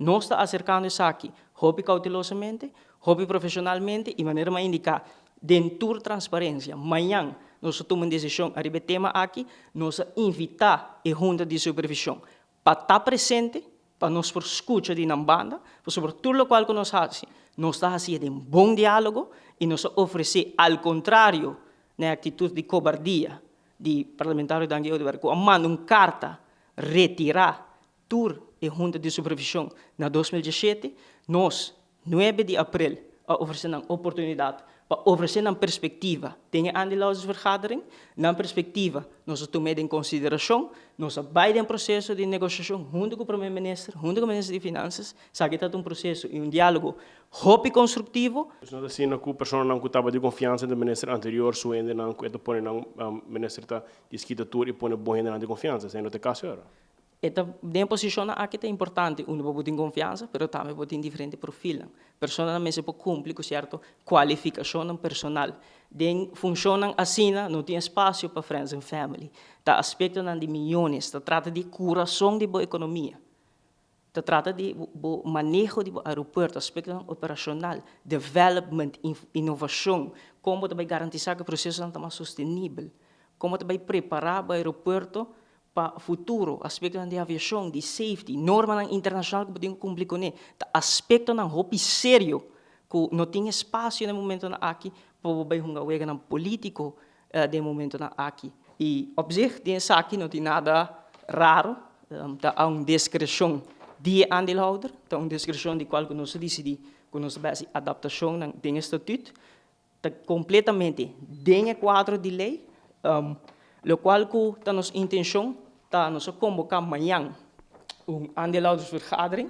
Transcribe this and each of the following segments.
no está acercando essa aqui, hobby cautelosamente, hobby profissionalmente, e maneira mais indicar, dentro transparência. Amanhã, nós tomamos decisão, arriba tema aqui, nós invitar a junta de supervisão para estar presente, para nós por escuta de banda, sobre tudo o qual nós fazemos. Nós estamos fazendo um bom diálogo e nós oferecer, ao contrário, na atitude de cobardia de parlamentário da Anguia de Barco, manda uma carta retirar toda a junta de supervisão na 2017, nós, 9 de abril, oferecendo uma oportunidade para oferecer uma perspectiva. Tem a aandeelhoudersvergadering, na perspectiva, nós tomamos em consideração, nós vai em processo de negociação junto com o primeiro-ministro, junto com o ministro de Finanças, sabe que é um processo e um diálogo hope construtivo. Não assim, que a pessoa não estava de confiança do ministro anterior, só ainda não põe o ministro está desquita tudo e põe bom ainda de confiança, sem não caso era. De posição aqui é importante, um pode ter confiança, mas também pode ter diferente perfil. Pessoas também se pode cumprir com certa qualificação personal. Funcionam assim, não tem espaço para friends and family. Tá aspecto de milhões, trata de coração de boa economia. Trata de manejo de aeroporto, aspecto operacional, development, inovação, como vai garantizar que o processo está mais sustentável, como vai preparar o aeroporto para o futuro, aspecto de aviação, de safety, norma internacional que podemos cumprir com ele, aspecto não hobby sério, que não tem espaço no momento aqui, para o um político no momento aqui. E, observe, aqui não tem nada raro, há uma descrição de aandeelhouder, há uma descrição de qual que nós decidimos, que nós fazemos adaptação do estatuto, está completamente dentro do quadro de lei, o qual que a nossa intenção está nós convocar amanhã aandeelhoudersvergadering.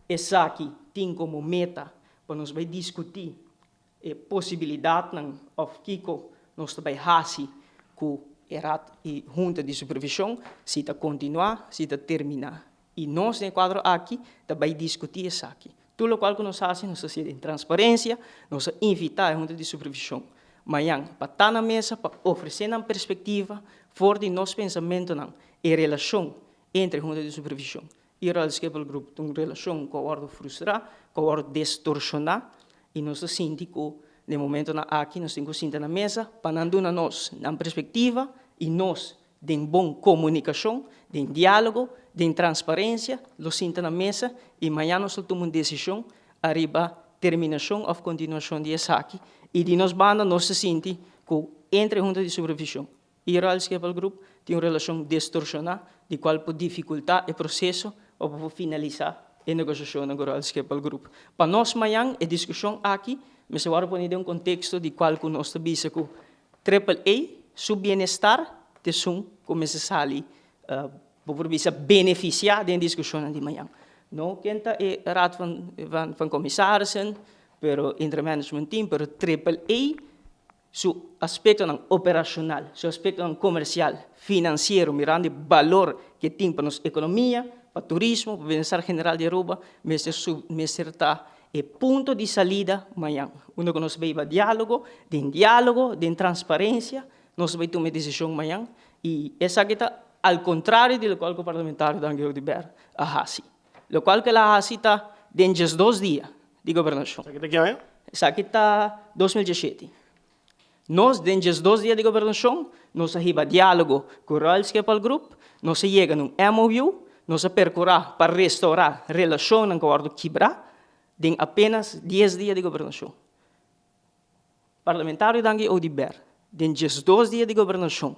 Essa aqui tem como meta para nós vai discutir a possibilidade of Kiko nós vai fazer com a junta de supervisão se está continuar, se está terminar. E nós no quadro aqui vai discutir isso aqui. Tudo o qual que nós fazemos, nós fazemos em transparência, nós invitar a junta de supervisão amanhã para estar na mesa, para oferecer uma perspectiva for de nosso pensamento em relação entre a junta de supervisão e o Royal Group, uma relação que o frustrar, que o distorcionar, e nós sentimos que no momento aqui nós temos que sentar na mesa para dar nós uma perspectiva e nós de boa comunicação, de diálogo, de transparência, nós sentamos na mesa e amanhã nós tomamos uma decisão arriba terminação ou continuação de essa aqui. E de nós banda nós se sente que entre a junta de supervisão e o Royal Group tem uma relação distorcionada, de qual pode dificultar o processo ou para finalizar a negociação com o Royal Group. Para nós amanhã a discussão aqui, mas agora pode ter um contexto de qual que nós sabemos que AAA, seu bem-estar, começa a sair para beneficiar da discussão de amanhã. Não quenta é raad van commissarissen, pero intermanagement team, pero AAA, seu aspecto operacional, seu aspecto comercial, financeiro, mirando o valor que tem para a nossa economia, para o turismo, para o bem-estar general de Aruba, mas está o ponto de saída amanhã. Onde nós vamos diálogo, de transparência, nós vamos tomar decisão amanhã, e essa aqui está ao contrário do qual o parlamentário da Anguia de Ber a Hassi. O qual que ela está dentro de 2 dias de governação. Essa aqui está 2017. Nós, dentro de 2 dias de governação, nós temos diálogo com o Royal Group, nós chegamos a um MOU, nós percorrer para restaurar a relação com o acordo quebrar, em apenas 10 dias de governação. Parlamentário da Anguia de Ber, dentro de 2 dias de governação,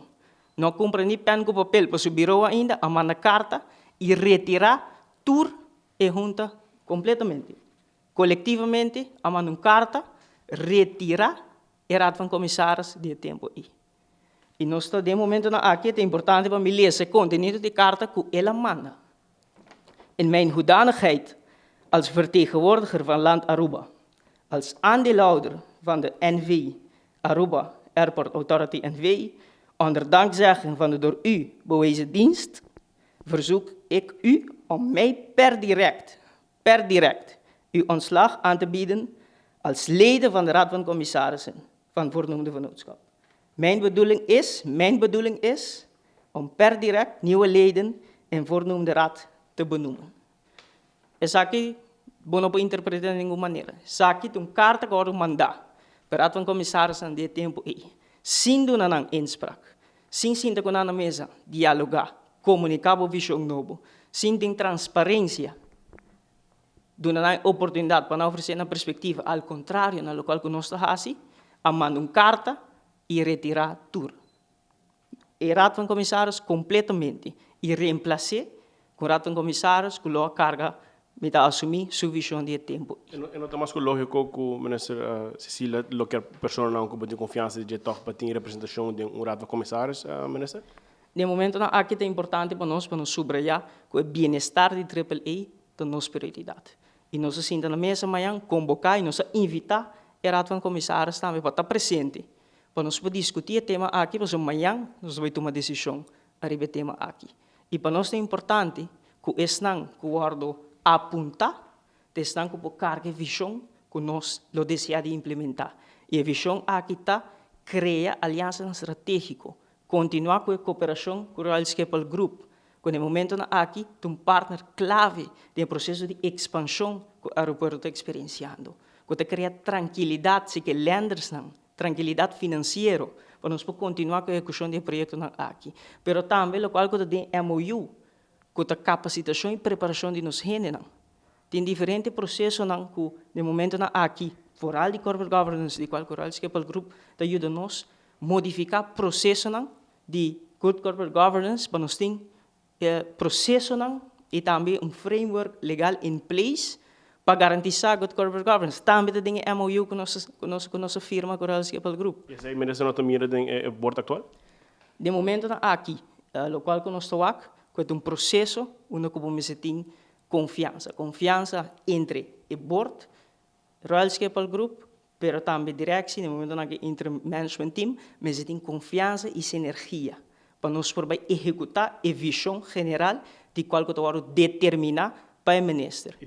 não compra nem pen com papel para subir ainda, a manda carta e retirar toda a junta completamente. Coletivamente, a manda uma carta, retirar a raad van commissaris de tempo aí. E nós estamos, de momento, aqui é importante para me ler o conteúdo de carta que ela manda. In mijn hoedanigheid als vertegenwoordiger van land Aruba, als aandeelhouder van de NV, Aruba Airport Authority NV, onder dankzegging van de door u bewezen dienst, verzoek ik u om mij per direct uw ontslag aan te bieden als leden van de Raad van Commissarissen van voornoemde vennootschap. Mijn bedoeling is om per direct nieuwe leden in voornoemde raad te benoemen. Essa aqui, bom não pode interpretar de nenhuma maneira. Essa aqui tem uma carta que eu mandar. Para o comissário de tempo aí. Sindo na inspraak. Sim, sinta com na mesa, dialogar, comunicar a visão nova. Sim, tem transparência. Dona na oportunidade para oferecer uma perspectiva, ao contrário, na local que nós estamos, a mandar uma carta e retirar tudo. E rato van comissários completamente e reemplacer com o rato van comissários que a carga me dá assumir sua visão de tempo. E não está mais lógico que o ministro Cecília, qualquer pessoa não que tem confiança de toque para ter representação de rato de comissários, ministro? De momento, aqui é importante para nós subrayar que o bem-estar de AAA é a nossa prioridade. E nós sentamos na mesa amanhã, convocar e nós invitar o rato van comissários também para estar presente. Para nós discutir o tema aqui, para amanhã nós vamos tomar decisão a o tema aqui. E para nós é importante que esse não guardo apontar, testar que carga visão que nós lo desejamos implementar. E a visão aqui está criar aliança estratégica, continuar com a cooperação com o Royal Schiphol Group, que no momento aqui tem um partner clave no processo de expansão que o aeroporto está experienciando, que está criando tranquilidade, se que lenders não, tranquilidade financeira, para nós continuar com a execução do projeto aqui. Mas também, o qual tem MOU, com a capacitação e preparação de nos gêneros. Tem diferentes processos que, no momento aqui, fora de corporate governance, de qual o Royal Schiphol Group ajuda nos a modificar processos de good corporate governance, para nós ter processos e também framework legal em place para garantizar good corporate governance. Também tem MOU com nossa firma, com o Royal Schiphol Group. E essa ministra não está mirando em bordo atual? De momento aqui, o qual nós estamos aqui, é um processo onde podemos ter confiança entre o board, Royal Schiphol Group, mas também direção, no momento entre o management team, mas tem confiança e sinergia para nós poder executar a visão general de qual que determinar para o ministro.